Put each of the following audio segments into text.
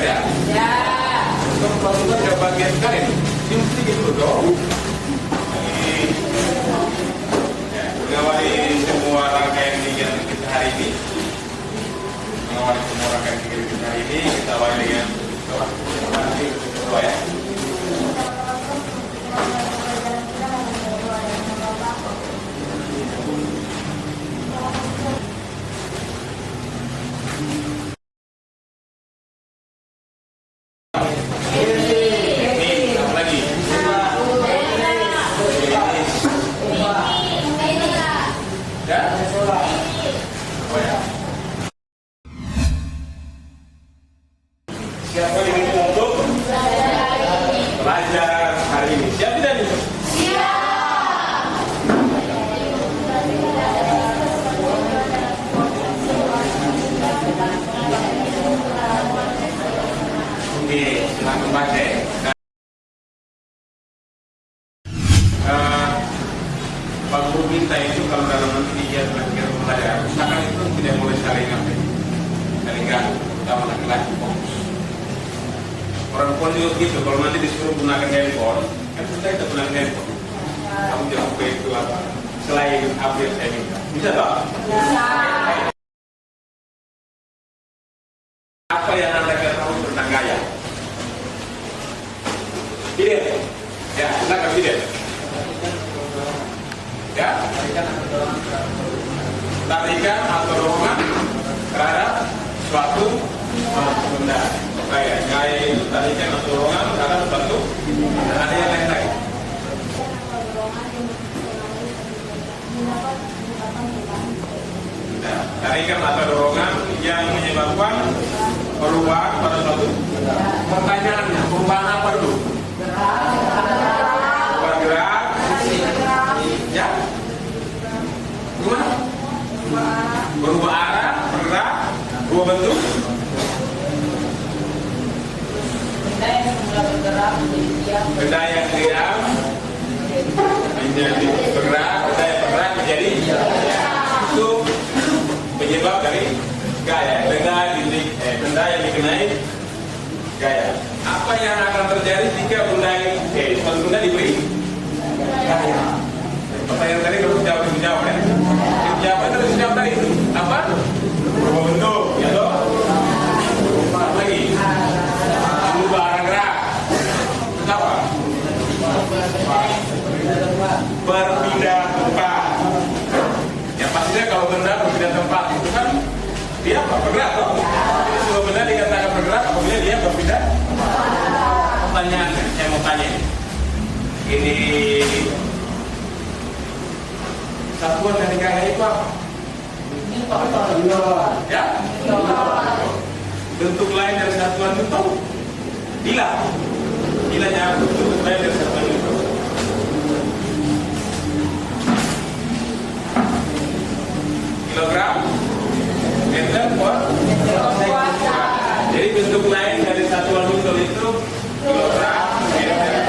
ya? Ya. Untuk masukkan ke bagian kanan, ini mesti gitu dong. Mengawali semua rangkaian kegiatan kita hari ini. Mengawali semua rangkaian kegiatan kita hari ini, kita awali dengan doa ya. Siapa yang ingin untuk belajar hari ini? Siap tidak nih? Siap. Oke, silakan baca. Pak Guru minta itu kalau dalam nanti dia belajar pembelajaran usahakan itu tidak boleh saling ganggu, utama laki-laki fokus. Perempuan juga gitu, kalau nanti disuruh gunakan handphone, kan kita tidak gunakan handphone. Kamu jangan apa itu apa? Selain apa yang saya minta, bisa tak? Bisa. Apa yang anda ketahui tentang gaya? Tidak, ya, silakan tidak. Ya, tarikan atau dorongan terhadap suatu benda. Gaya itu tarikan atau dorongan terhadap suatu benda. Ada yang lain-lain. Nah, tarikan atau dorongan yang menyebabkan perubahan pada suatu pertanyaannya. Perubahan apa dulu? Bergerak. Ya, berubah arah, bergerak, berubah bentuk. Benda yang diam menjadi bergerak, benda yang bergerak menjadi itu penyebab dari gaya. Benda yang dikenai gaya. Apa yang akan terjadi jika suatu benda diberi gaya? Pertanyaan tadi kalau dijawab ya. Jawaban terus jawab tadi itu apa? Berubah bentuk, ya toh? Apa lagi? Berubah arah gerak. Apa? Berpindah tempat. Ya pastinya kalau benda berpindah tempat itu kan dia apa? Bergerak toh? Jadi semua benda dikatakan bergerak apabila dia berpindah. Pertanyaan saya mau tanya ini. Satuan dari gaya itu apa? Ya? Bentuk lain dari satuan itu bila. Bilanya bentuk lain dari satuan itu. Kilogram, meter, kuasa. Jadi bentuk lain dari satuan itu kilogram, meter.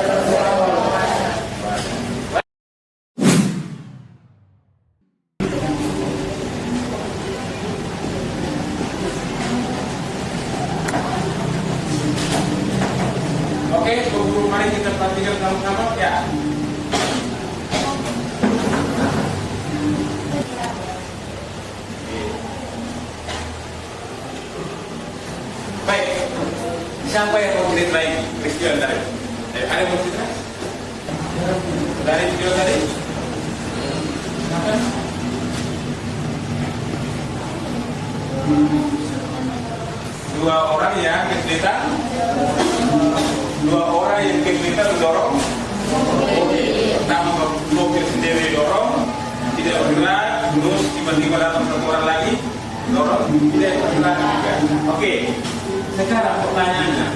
Oke, guru-guru mari kita perhatikan sama-sama ya. Baik, siapa yang mau cerita lagi peristiwa tadi? Ada yang mau cerita? Dari video tadi? Dua orang yang kesulitan mendorong pertama mobil sendiri dorong tidak bergerak, terus tiba-tiba datang orang lagi dorong tidak bergerak juga. Oke, sekarang pertanyaannya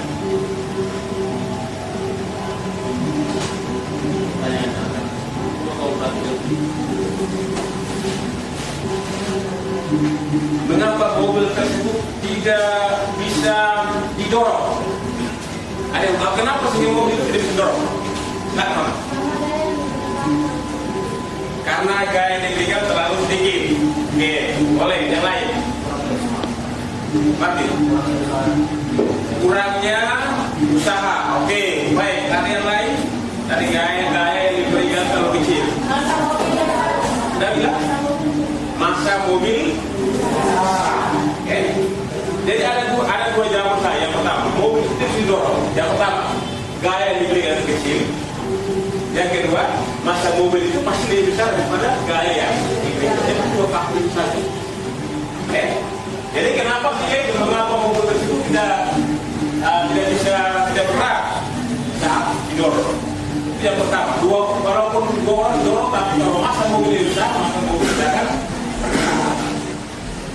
mengapa mobil tersebut tidak bisa didorong? Ada yang tahu kenapa semua mobil itu tidak bisa didorong? Nggak tahu. Karena gaya yang diberikan terlalu sedikit. Oke, boleh yang lain. Mati. kurangnya usaha. Oke, baik. Ada yang lain? Tadi gaya-gaya yang diberikan kalau kecil. Sudah bilang? Masa mobil. Oke. Jadi ada dua jawaban saya. Yang pertama, mobil itu didorong. Yang pertama, gaya yang diberikan kecil. Yang kedua, masa mobil itu pasti lebih besar daripada gaya yang diberikan. Jadi dua faktor itu saja. Oke. Jadi kenapa sih itu? Mengapa mobil tersebut tidak bisa tidak bergerak saat didorong? Itu yang pertama. Walaupun dua orang didorong, tapi kalau masa mobil itu besar, masa mobil tidak akan bergerak.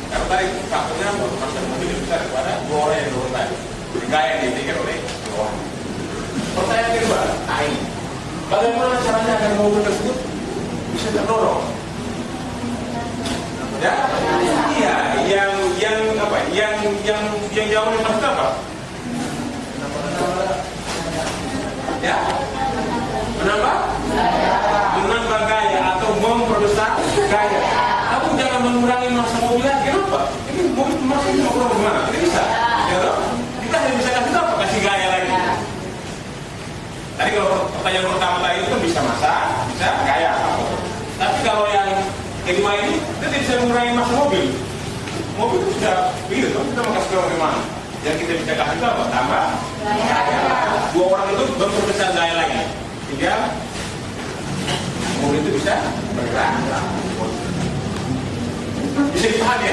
Karena tadi faktornya masa mobil itu besar daripada dua orang yang dorong tadi. Jadi gaya yang diberikan oleh dua orang. Pertanyaan kedua, bagaimana caranya agar mobil tersebut bisa terdorong? Ya, iya, yang jauh lebih pasti apa? Ya, menambah gaya atau memperbesar gaya. Kamu jangan mengurangi masa mobil lagi. Kenapa? Ini mobil masih cuma kurang gimana? Tidak bisa. Ya loh? Kita hanya bisa kasih apa? Kasih gaya lagi. Tadi kalau pertanyaan pertama tadi itu bisa masa, bisa gaya. Tapi kalau yang kedua ini, kita tidak bisa mengurangi masa mobil. Mobil itu sudah begitu, kita mau kasih ke mana? Yang kita bisa kasih itu apa? Tambah gaya. Dua orang itu memperbesar gaya lagi. Sehingga mobil itu bisa bergerak. Bisa dipahami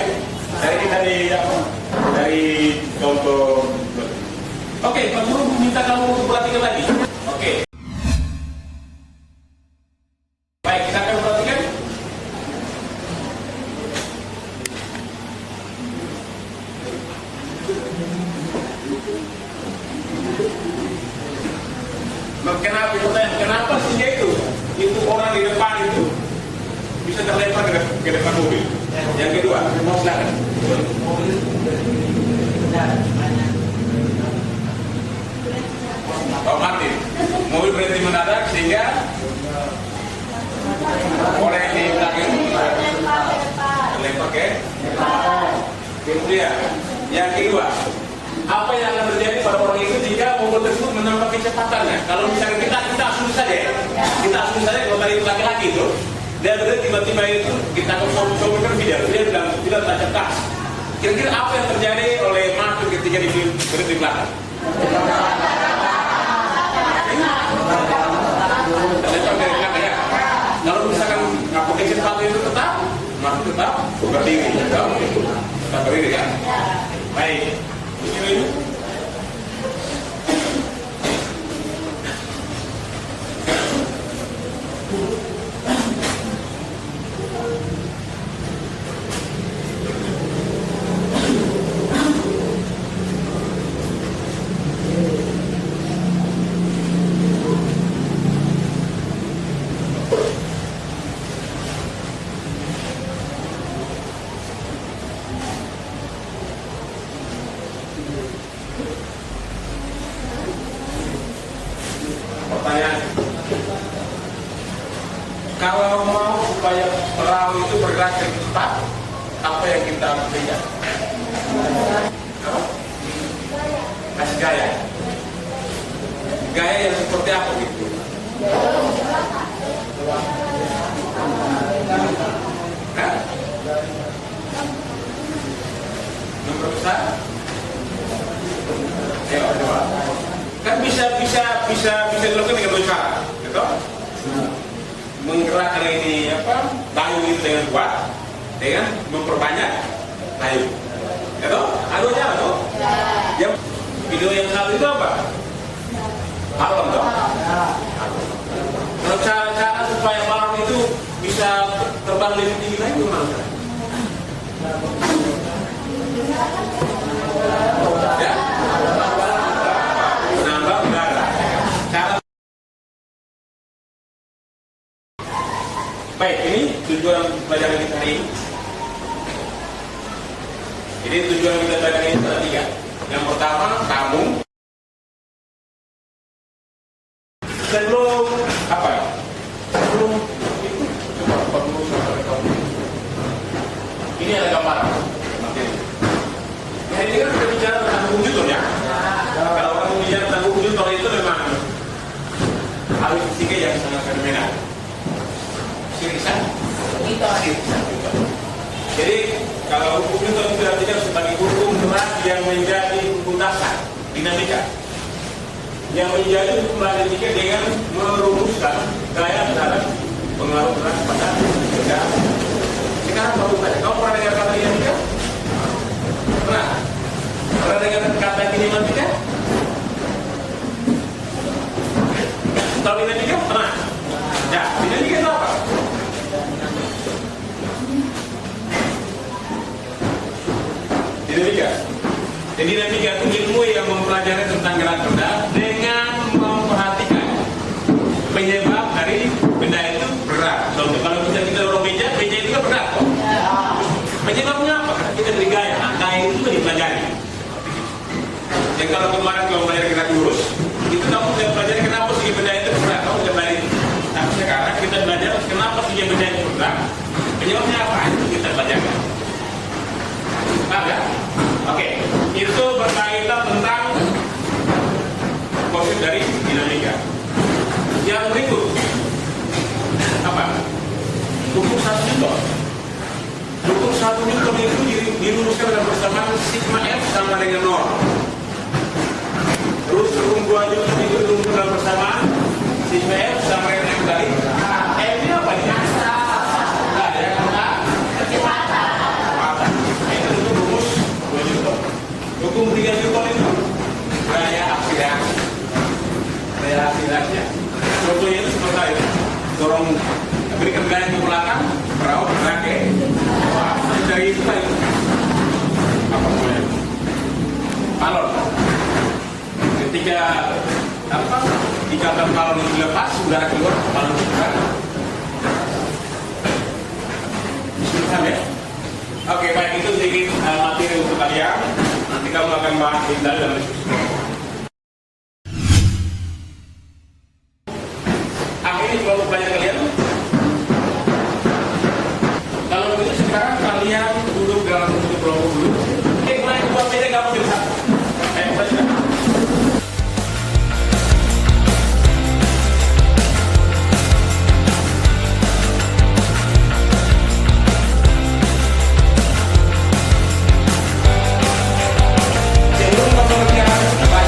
ya? Dari contoh. Oke, Pak Guru minta kamu untuk perhatikan lagi. Oke. Baik, kita akan perhatikan. Kenapa sih itu orang di depan itu bisa terlempar ke depan mobil? Yang kedua, silakan. Pak Martin, mobil berhenti mendadak sehingga oleh di belakang terlempar ke depan. Kemudian, yang kedua, apa yang akan terjadi pada orang itu jika mobil tersebut menambah kecepatannya? Kalau misalnya kita asumsi saja, kalau tadi itu laki-laki itu, dia tiba-tiba itu kita ke sopir dia bilang tidak tancap gas. Kira-kira apa yang terjadi oleh Martin ketika berhenti belakang? Terlempar dari belakang ya. Kalau misalkan kecepatan itu tetap, Martin tetap berdiri, tetap berdiri ya. Baik. Ini pertanyaan, kalau mau supaya perahu itu bergerak cepat, apa yang kita harus berikan? Kasih gaya. Gaya yang seperti apa gitu? Memperbesar? Ya, coba. Kan bisa dilakukan dengan dua cara, gitu? Menggerakkan ini payung itu dengan kuat, dengan memperbanyak payung, gitu? Ada cara tuh? Yang video yang satu itu apa? Balon tuh. Kalau cara supaya balon itu bisa terbang lebih tinggi lagi gimana? Ya? Menambah udara. Baik, ini tujuan pelajaran kita hari ini. Jadi tujuan kita pelajaran ini ada tiga. Yang pertama, kamu sebelum itu ini ada gambar. Nah, ini kan kita bicara tentang hukum Newton ya. ahli fisika yang sangat fenomenal. Sirisan? Sirisan. Jadi kalau hukum Newton itu diartikan sebagai hukum berat yang menjadi hukum dasar dinamika, yang menjadi hukum dinamika dengan merumuskan gaya terhadap pengaruh berat pada benda. Sekarang baru tanya, kamu pernah dengar kata dinamika? Pernah? Pernah dengar kata kinematika? Tahu dinamika? Pernah? Ya, dinamika itu apa? Dinamika. Jadi dinamika itu ilmu yang mempelajari tentang gerak benda dengan memperhatikan penyebab dari benda itu berat. Contoh, kalau kita dorong meja itu kan berat kok. Penyebabnya apa? Karena kita beri gaya. Nah, gaya itu dipelajari. Dan kalau kemarin kamu belajar gerak lurus, itu kamu sudah pelajari kenapa sih benda itu berat. Kamu sudah belajar. Tapi sekarang kita belajar kenapa sih benda itu berat. Penyebabnya apa? Itu kita pelajari. Paham ya? Oke, itu berkaitan tentang konsep dari dinamika. Yang berikut apa? Hukum 1 Newton. Hukum 1 Newton itu dirumuskan dengan persamaan sigma F sama dengan 0. Terus hukum 2 Newton itu dirumuskan dengan persamaan sigma F sama dengan M dari M ini apa nih? Nah, yang mana? Kecepatan. Itu rumus 2 Newton. Hukum 3 Newton itu gaya aksilasi. Gaya aksilasinya. Contohnya itu seperti itu. Dorong berikan gaya ke belakang, perahu bergerak ke bawah. Dari itu tadi apa namanya? Balon. Ketika ikatan balon itu dilepas, udara keluar, balon terbuka. Paham ya? Oke, baik, itu sedikit materi untuk kalian. Nanti kamu akan bahas di dalam diskusi. Akhirnya coba belajar kalian. Kalau begitu sekarang kalian duduk dalam satu kelompok dulu. Oke, mulai buat meja kamu di satu. Baca. Sebelum memperlihatkan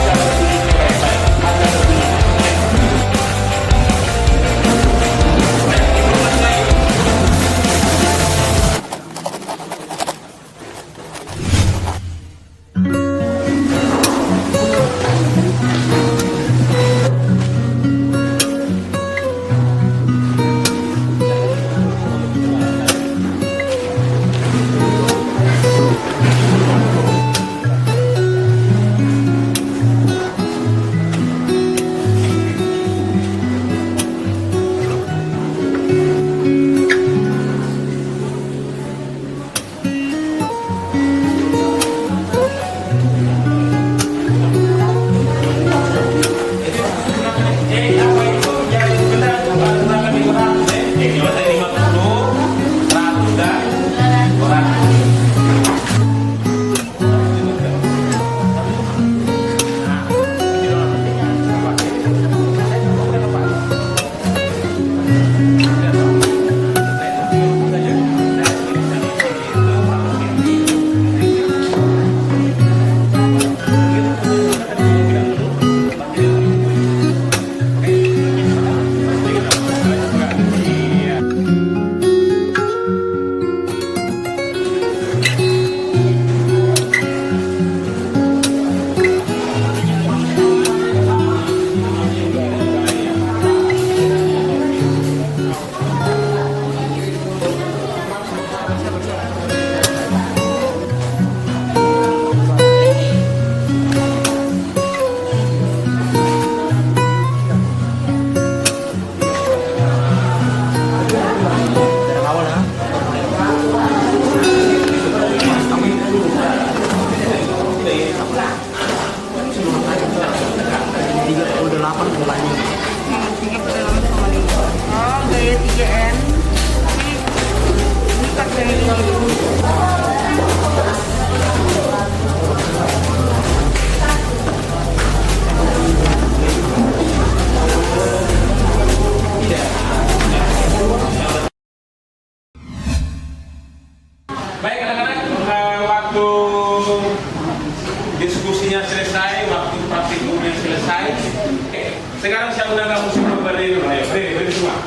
Sekarang saya undang kamu semua berdiri, berdiri semua.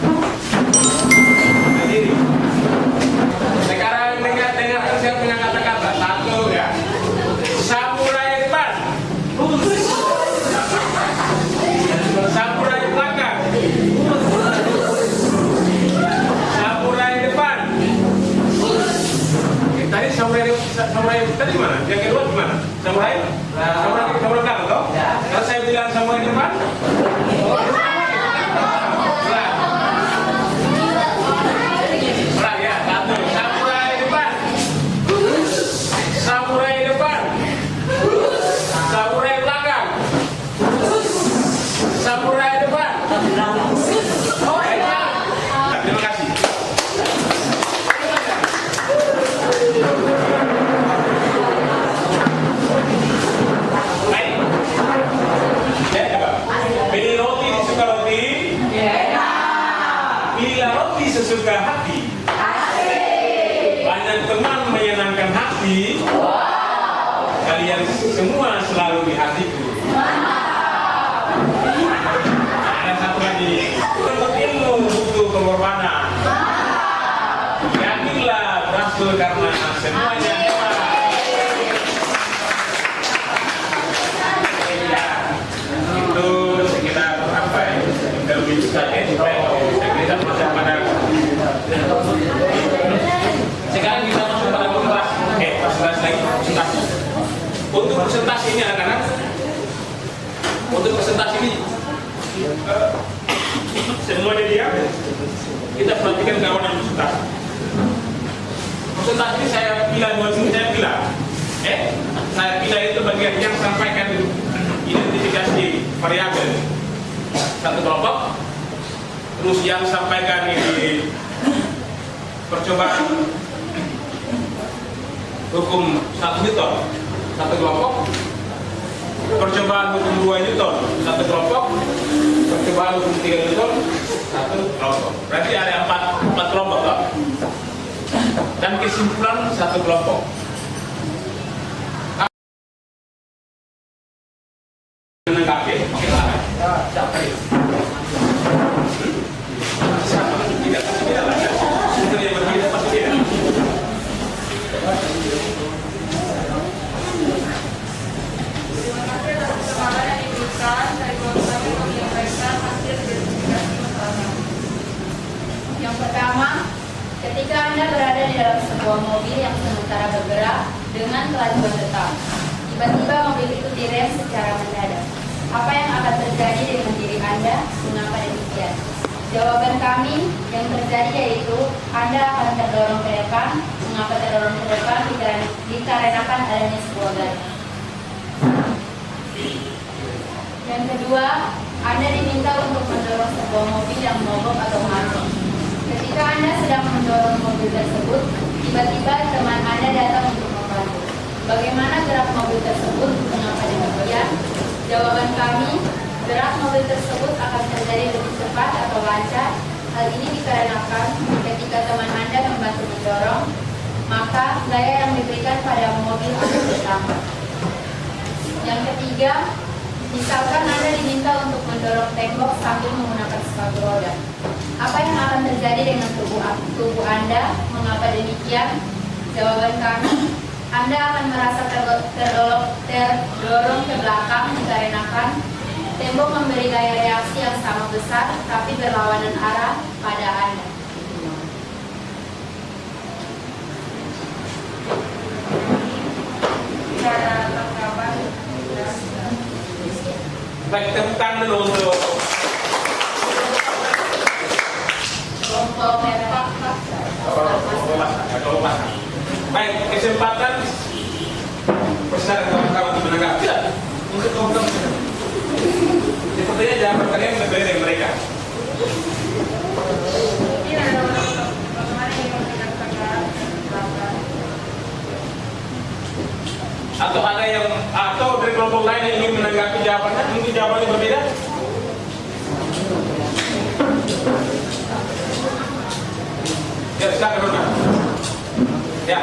Berdiri. Sekarang dengar saya punya kata-kata. Satu ya. Samurai depan. Samurai belakang. Samurai depan. Tadi samurai tadi mana? Yang kedua gimana? Samurai belakang toh? Kalau saya bilang samurai depan, ya, satu. Samurai depan. Samurai depan. Samurai belakang. Samurai depan. Oh, ya. Terima kasih. Baik. Pilih roti disuka roti. Pilih roti sesuka hati. Banyak teman menyenangkan hati. Kalian semua selalu di hatiku. Ada satu lagi. Untuk ilmu butuh pengorbanan. Yakinlah berhasil karena semuanya hebat. Ya, itu sekitar apa ya? Lebih saja supaya kita bisa pada. Sekarang kita masuk pada presentasi lagi. Presentasi. Untuk presentasi ini anak-anak, untuk presentasi ini semuanya diam. Kita perhatikan kawanan presentasi. Presentasi ini saya pilih saya pilih itu bagian yang sampaikan identifikasi variabel satu kelompok, terus yang sampaikan ini percobaan hukum 1 Newton satu kelompok, percobaan hukum 2 Newton satu kelompok, percobaan hukum 3 Newton satu kelompok. Berarti ada 4 kelompok toh? Dan kesimpulan satu kelompok. Menanggapi, Yang pertama, ketika Anda berada di dalam sebuah mobil yang sementara bergerak dengan kelajuan tetap, tiba-tiba mobil itu direm secara mendadak. Apa yang akan terjadi dengan diri Anda? Mengapa demikian? Jawaban kami yang terjadi yaitu Anda akan terdorong ke depan. Mengapa terdorong ke depan? Dikarenakan adanya sebuah garis. Yang kedua, Anda diminta untuk mendorong sebuah mobil yang mogok atau mati. Ketika Anda sedang mendorong mobil tersebut, tiba-tiba teman Anda datang untuk membantu. Bagaimana gerak mobil tersebut? Mengapa demikian? Jawaban kami, gerak mobil tersebut akan terjadi lebih cepat atau lancar. Hal ini dikarenakan ketika teman Anda membantu mendorong, maka gaya yang diberikan pada mobil akan bertambah. Yang ketiga, misalkan Anda diminta untuk mendorong tembok sambil menggunakan sepatu roda. Apa yang akan terjadi dengan tubuh Anda? Mengapa demikian? Jawaban kami, Anda akan merasa terdorong ke belakang dikarenakan tembok memberi gaya reaksi yang sama besar tapi berlawanan arah pada Anda. Cara tangkapan. Baik, tepuk tangan dulu untuk baik, kesempatan besar kawan-kawan untuk menanggapi. Tidak, untuk kawan-kawan sepertinya jawaban kalian berbeda dari mereka. Atau ada yang dari kelompok lain yang ingin menanggapi jawabannya, mungkin jawabannya berbeda. Ya, silakan Rona. Ya.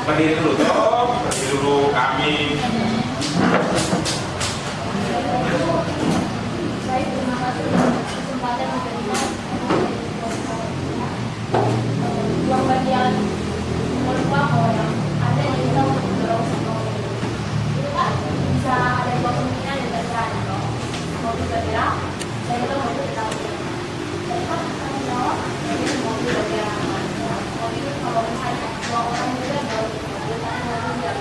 Berdiri dulu, berdiri dulu kami. bergerak dan itu mobil tetap tetap menolak jadi mobil bagian aman. Mobil kalau misalnya dua orang juga baru mobil tapi mobil tidak.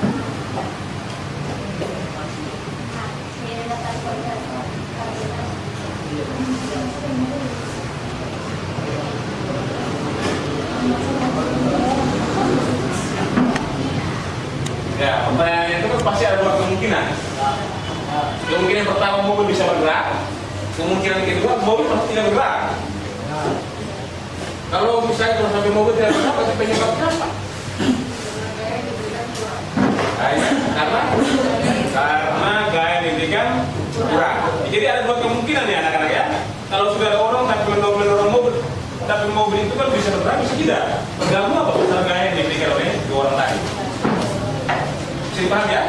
Nah, ini daftar kualitas. Ya, pertanyaan itu kan pasti ada dua kemungkinan. Kemungkinan pertama mobil bisa bergerak, kemungkinan kedua mobil pasti tidak bergerak. Kalau misalnya kalau sampai mobil tidak bergerak, pasti penyebabnya apa? Karena gaya diberikan kurang. Jadi ada dua kemungkinan ya anak-anak ya. Kalau sudah ada orang tapi mendorong mobil, tapi mobil itu kan bisa bergerak bisa tidak. Tergantung apa besar gaya yang diberikan oleh dua orang tadi. Bisa dipaham ya?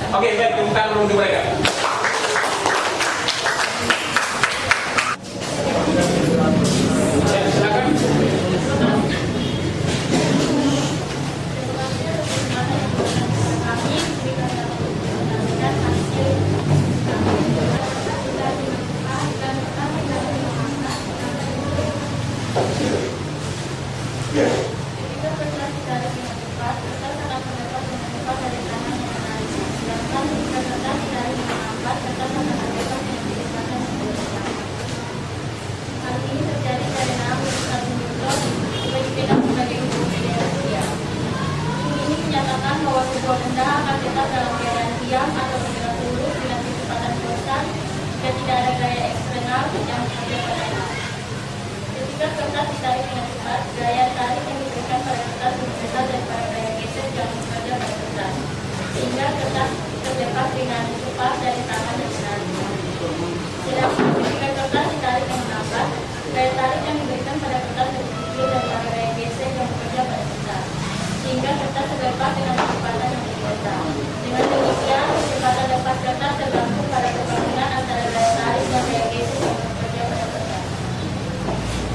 Oke, baik, kita menunggu mereka. Silakan. Sehingga kertas terlepas dengan kecepatan yang berbeda. Dengan demikian, kecepatan lepas kertas tergantung pada perbandingan antara gaya tarik dan gaya geser yang bekerja pada kertas.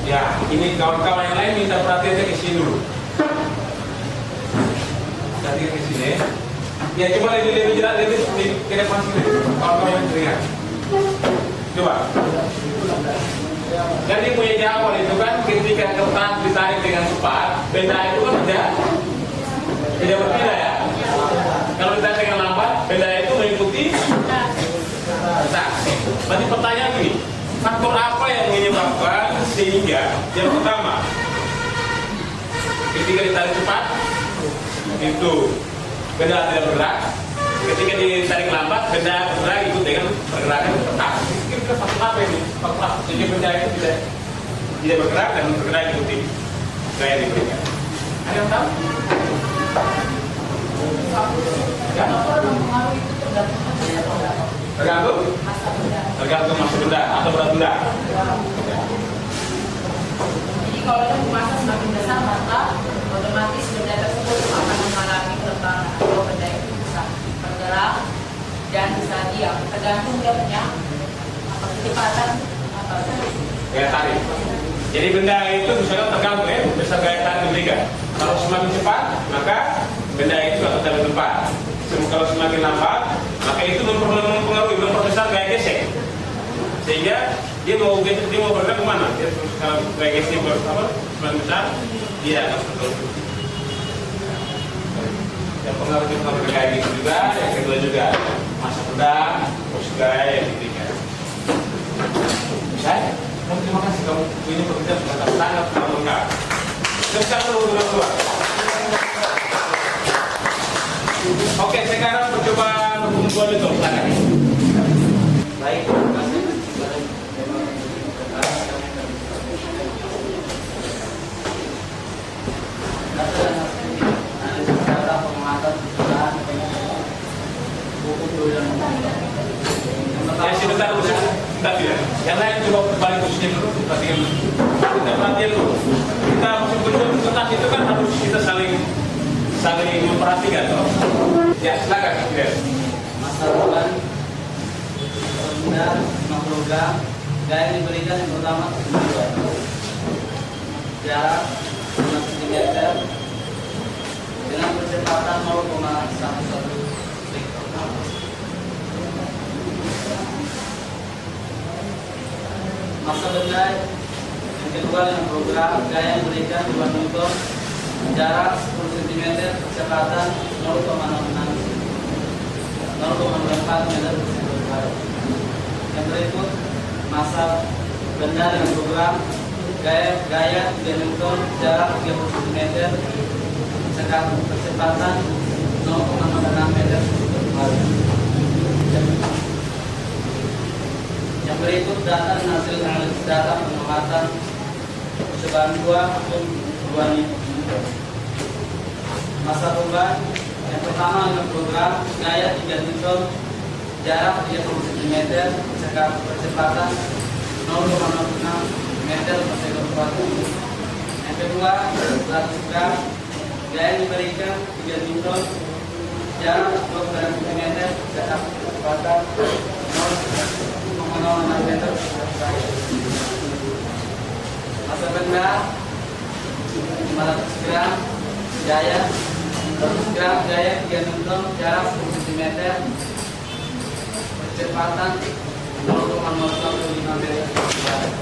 Ya, ini kawan-kawan yang lain minta perhatiannya ke sini dulu. Tadi ke sini. Ya, coba lebih jelas, lebih ke depan sini. Kawan-kawan yang teringat. Coba. Jadi punya jawaban itu kan ketika kertas ditarik dengan cepat, benda itu kan tidak berpindah ya. Kalau ditarik dengan lambat, benda itu mengikuti kertas. Berarti pertanyaan ini, faktor apa yang menyebabkan sehingga yang pertama ketika ditarik cepat itu benda tidak bergerak, ketika ditarik lambat benda bergerak ikut dengan pergerakan kertas. Kira-kira faktor apa ini? Faktor apa sehingga benda itu tidak bergerak dan bergerak ikuti gaya diberikan? Ada yang tahu? Ya? Tergantung masa benda atau berat benda. Jadi kalau yang masa semakin besar maka otomatis benda tersebut akan mengalami perubahan atau benda itu bisa bergerak dan bisa diam. Tergantung dia punya kecepatan atau Gaya tarik. Jadi benda itu misalnya tergantung ya besar gaya tarik diberikan. Kalau semakin cepat maka benda itu akan dalam tempat. Kalau semakin lambat maka itu memperbesar gaya gesek. Sehingga dia mau bergerak kemana? Kalau gaya gesek semakin besar dia akan bergerak. Yang pengaruh gaya gitu juga. Yang kedua juga masa pedang, terus gaya yang diberikan. Bisa? Terima kasih kamu ini pekerjaan sangat lengkap. Sekarang dulu keluar. Oke, sekarang percobaan pembukuan itu. Silakan. Baik, terima kasih. Ya, sebentar dulu. Sebentar ya. Yang lain coba balik posisinya dulu. Perhatikan dulu. Kita perhatian dulu. Kita masih berjuang kertas itu kan harus kita saling memperhatikan toh. Ya, silakan. Masa depan benda makrogram gaya yang diberikan yang pertama jarak 1 cm dengan kecepatan 0,11 meter. masa bendai. Yang kedua dengan program gaya yang diberikan 2 Newton, jarak 10 cm, kecepatan 0,04 meter per second. Yang berikut masa benda dengan program gaya 3 Newton, jarak 30 cm, kecepatan 0,06 meter per second. Yang berikut data dan hasil analisis data pengamatan percobaan 2 Newton. Masa beban yang pertama dengan program gaya 3 Newton, jarak 30 cm, kecepatan 0,06 meter per second. Yang kedua 100 gram, gaya yang diberikan 3 Newton, jarak 20 cm, kecepatan 0,06 meter per second. Masa benda 500 gram, gaya 100 gram, gaya 3 Newton, jarak 10 cm, kecepatan 0,015 meter per second.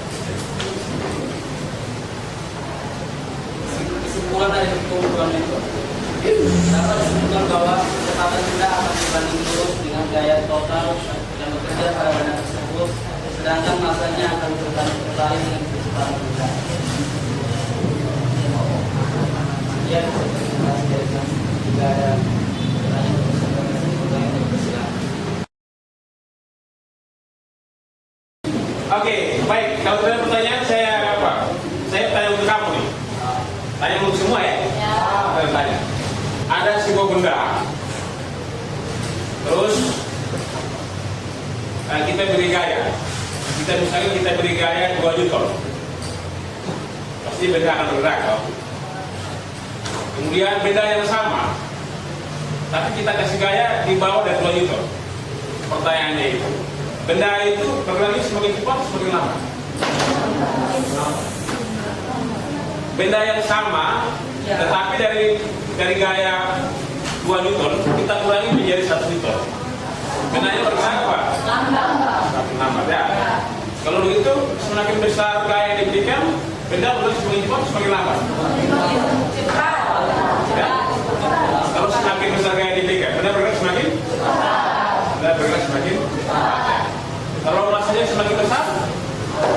Kesimpulan dari keunggulan itu dapat disimpulkan bahwa kecepatan benda akan dibanding lurus dengan gaya total yang bekerja pada benda tersebut, sedangkan masanya akan terbalik dengan kecepatan benda. Sekian presentasi dari kami. Jika ada pertanyaan yang bersilakan. Oke, baik. Kalau ada pertanyaan saya apa? Saya tanya untuk kamu nih. Tanya untuk semua ya. Saya tanya. Ada sebuah benda. Terus kita beri gaya. Misalnya kita beri gaya 2 Newton. Pasti benda akan bergerak. Kemudian benda yang sama, tapi kita kasih gaya di bawah dari 2 Newton. Pertanyaannya itu, benda itu bergerak semakin cepat semakin lama. Benda yang sama, tetapi dari gaya 2 Newton kita kurangi menjadi 1 Newton. Bendanya bergerak apa? Lambat ya. Kalau begitu semakin besar gaya yang diberikan, benda bergerak semakin cepat semakin lambat. Ya. Kalau semakin besar gaya diberikan, benda bergerak semakin lambat. Ya. Kalau masanya semakin besar,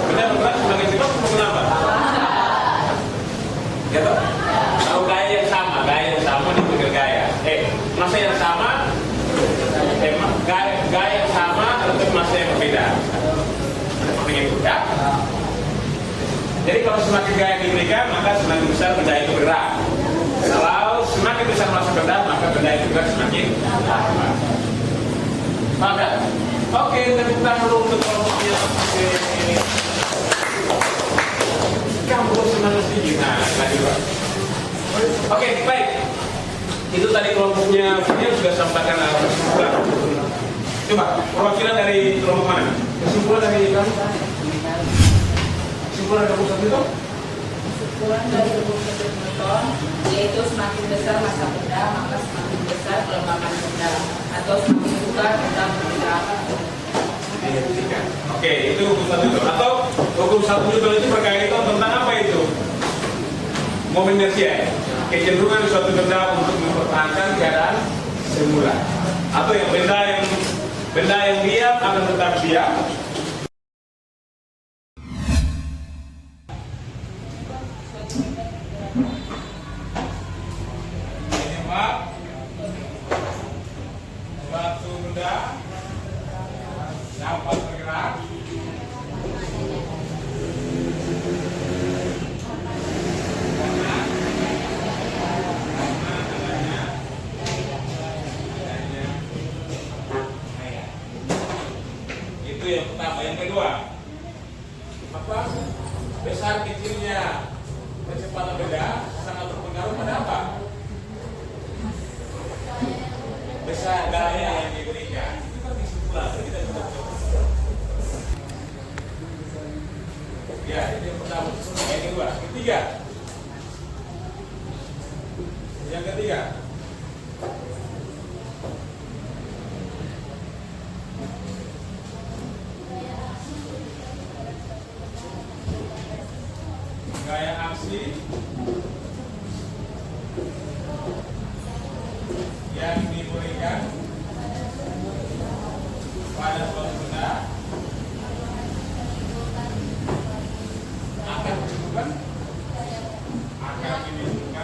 benda bergerak semakin cepat semakin lambat. Gitu? Kalau gaya yang sama diberikan gaya. Masa yang sama, gaya yang sama untuk masa yang berbeda. Seperti itu ya. Jadi kalau semakin gaya diberikan, maka semakin besar benda itu bergerak. Kalau semakin besar masa benda, maka benda itu bergerak semakin lambat. Paham ya? Oke, tepuk tangan dulu untuk kelompoknya. Kamu semangat tinggi. Nah, lagi dua. Oke, baik. Itu tadi kelompoknya dia sudah sampaikan kesimpulan. Coba perwakilan dari kelompok mana? Kesimpulan dari kamu? Kesimpulan dari pusat itu? Kesimpulan dari kelompok Newton yaitu semakin besar masa benda maka semakin besar kelembapan benda atau semakin besar benda bergerak. Oke, itu hukum 1 Newton. Atau hukum 1 Newton itu berkaitan tentang apa itu? Momen inersia. Kecenderungan suatu benda untuk mempertahankan keadaan semula. Atau yang benda yang diam akan tetap diam. Ini Pak, suatu benda dapat bergerak. Itu yang pertama. Yang kedua, apa? Besar kecilnya kecepatan benda sangat berpengaruh pada apa? Besar gaya yang diberikan. Itu kan kesimpulan. Kita sudah ya, itu yang pertama. Yang kedua, ketiga. Yang ketiga. aksi yang diberikan pada suatu benda akan menimbulkan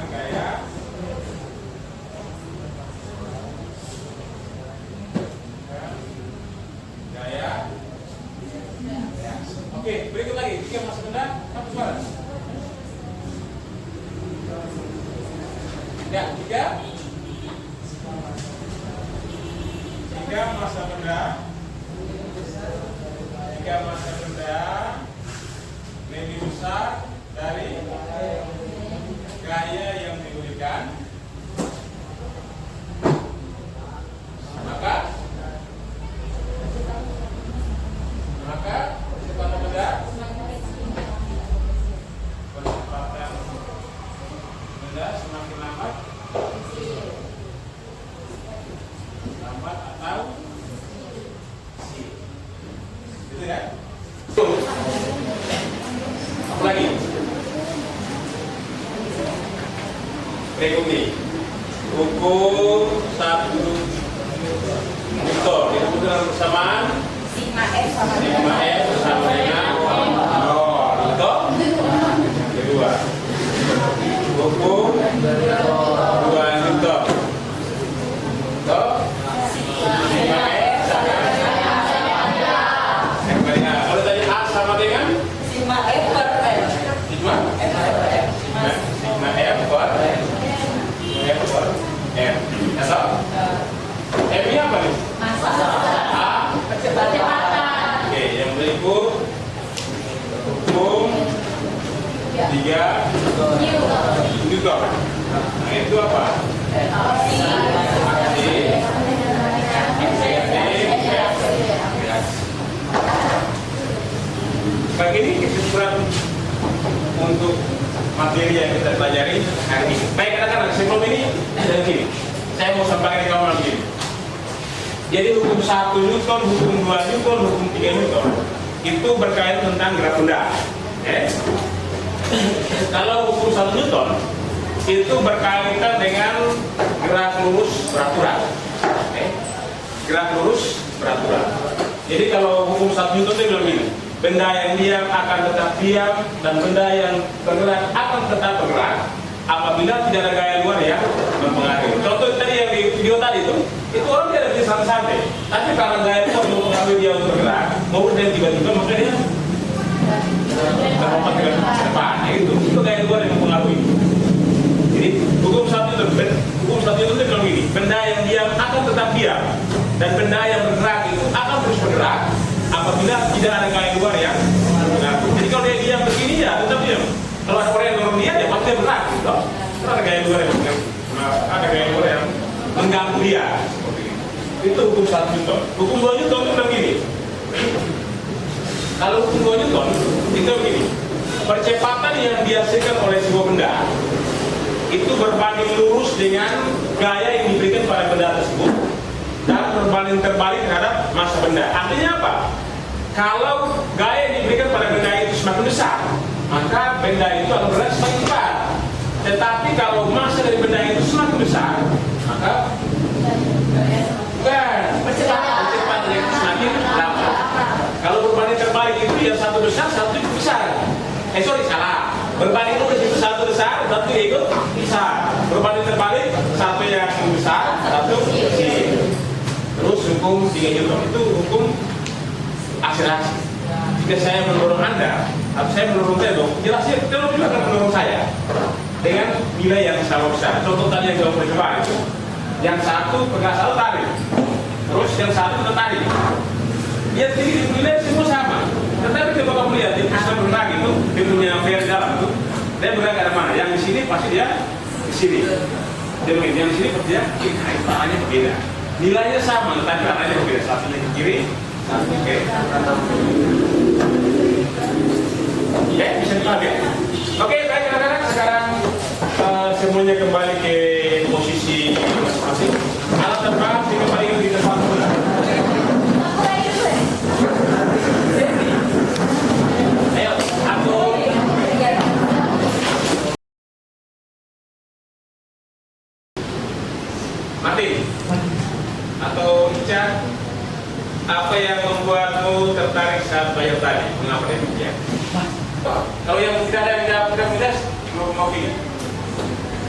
gaya Oke, berikut lagi. Jika masa benda, satu suara. Ya, jika masa benda lebih besar dari gaya yang diberikan, maka kecepatan benda semakin lambat atau gitu ya. Apa lagi? Berikut nih hukum 1 Newton disebutkan bersamaan Sigma F sama Sigma F sama dengan Newton. Kedua hukum 2 Newton. Sigma F sama dengan kalau tadi A sama dengan Sigma F per M. Sigma F per M. Sigma F per M. Atau M ini apa nih? Masa. A. Percepatan. Oke, yang berikut hukum 3 Newton. Nah, itu apa? Begini kesimpulan untuk materi yang kita pelajari hari ini. Baik, katakan sebelum ini dan gini, saya mau sampaikan ke kamu begini. Jadi hukum 1 Newton, hukum 2 Newton, hukum 3 Newton itu berkaitan tentang gerak benda. Kalau hukum 1 Newton itu berkaitan dengan gerak lurus beraturan. Gerak lurus beraturan. Jadi kalau hukum 1 Newton itu bilang begini, benda yang diam akan tetap diam dan benda yang bergerak akan tetap bergerak apabila tidak ada gaya luar yang mempengaruhi. Contoh tadi yang di video tadi itu orang tidak bisa santai, tapi karena gaya luar mempengaruhi dia untuk bergerak, mau dia tiba-tiba maka dia terlompat ke depan. Itu gaya luar yang mempengaruhi. Jadi hukum 1 itu bilang begini, benda yang diam akan tetap diam dan benda yang bergerak itu akan terus bergerak apabila tidak ada gaya luar yang mempengaruhi. Jadi kalau dia diam begini ya tetap diam. Kalau ada orang yang dorong dia pasti dia bergerak. Gitu. Kalau ada gaya luar yang mengganggu dia. Itu hukum 1 Newton. Hukum 2 Newton itu bilang begini. Kalau hukum 2 Newton itu begini. Percepatan yang dihasilkan oleh sebuah benda itu berbanding lurus dengan gaya yang diberikan pada benda tersebut dan berbanding terbalik terhadap massa benda. Artinya apa? Kalau gaya yang diberikan pada benda itu semakin besar, maka benda itu akan bergerak semakin cepat. Tetapi kalau massa dari benda itu semakin besar, maka percepatan itu semakin lambat. Kalau berbanding terbalik itu yang satu besar, satu ikut besar. Salah. Berbanding lurus itu satu besar, satu ikut besar. Berbanding terbalik, satu yang besar, satu kecil. Terus hukum 3 Newton itu hukum akselerasi. Jika saya mendorong Anda, atau saya mendorong Tedong, jelasnya Tedong juga akan mendorong saya dengan nilai yang sama besar. Contoh tadi yang jauh percobaan itu, yang satu pegang satu tarik, terus yang satu tertarik. Dia sendiri nilai semua sama. Tetapi coba kamu lihat di pusat bergerak itu, dia punya fair dalam itu, dia bergerak ke mana? Yang di sini pasti dia di sini. Dia mungkin yang di sini pasti dia, arahnya berbeda. Nilainya sama, tetapi arahnya berbeda. Satunya ke kiri, satunya ke kanan. Ya, bisa dipakai. Oke, baik anak-anak, sekarang semuanya kembali ke posisi masing-masing. Alat terbang dikembalikan di tempat semula. Ayo, 1, 2, 3, yang membuatmu tertarik saat belajar tadi? Mengapa demikian? Kalau yang tidak ada yang jawab mudah, mau pilih.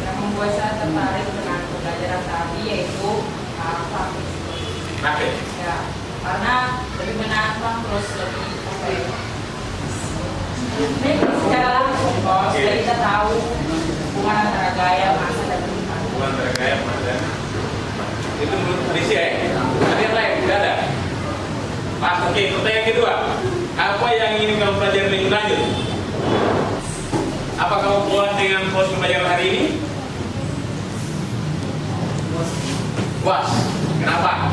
Yang membuat saya tertarik dengan pembelajaran tadi yaitu Oke. ya, karena lebih menantang terus lebih apa ya? Secara langsung bos, kita tahu hubungan antara gaya, masa dan lingkungan. Hubungan antara gaya, masa dan itu menurut Alicia ya? Ada yang lain? Tidak ada? Pas, oke, pertanyaan kedua. Apa yang ingin kamu pelajari lebih lanjut? Apa kamu puas dengan proses pembelajaran hari ini? Puas. Kenapa?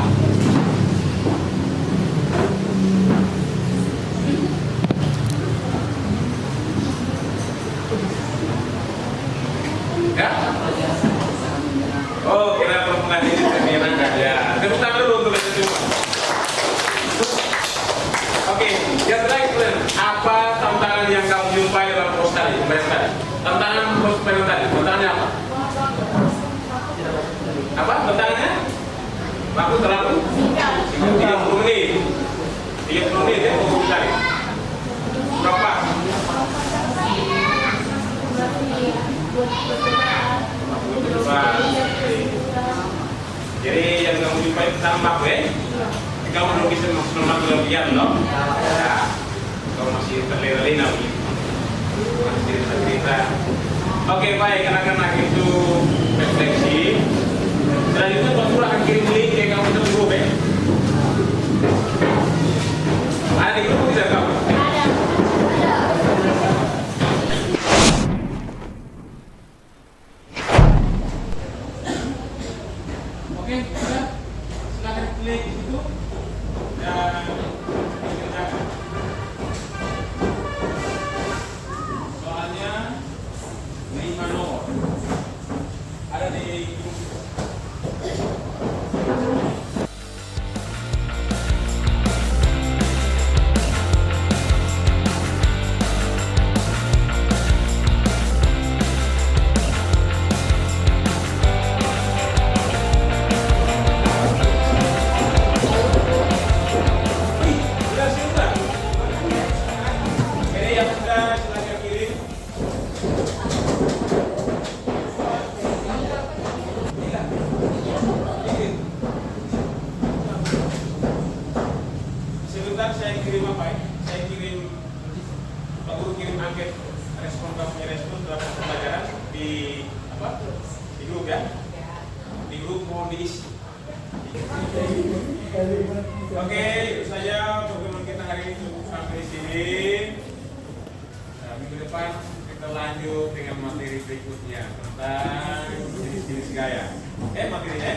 Ya? Oh, kira perempuan ini termenyenangkan ya. Tepuk tangan dulu untuk itu semua. Oke, yang terakhir, apa tantangan yang kamu jumpai dalam proses tadi? Tantangan proses pembelajaran tadi, tantangannya apa? Apa tantangannya? Waktu terlalu 30 menit. 30 menit ya, mau cari. Berapa? Jadi yang kamu jumpai tambah ya? Kamu belum bisa maksimal kelebihan loh. Ya, kamu masih terlena-lena masih cerita. Oke baik, anak-anak itu refleksi. Selanjutnya Pak akan kirim link yang kamu bisa grup ya. Ada di grup tidak kamu? Oke, silakan klik di situ dan dikerjakan. Soalnya 5 nomor ada di grup. Sudah siap. Jadi yang sudah silakan kirim. Sebentar saya kirim apa ya? Saya kirim Pak Guru kirim angket respon kamu punya respon terhadap pembelajaran di apa? Di grup ya? Di grup mau diisi. Oke, itu saja pertemuan kita hari ini cukup sampai di sini. Nah, minggu depan kita lanjut dengan materi berikutnya tentang jenis-jenis gaya. Materinya.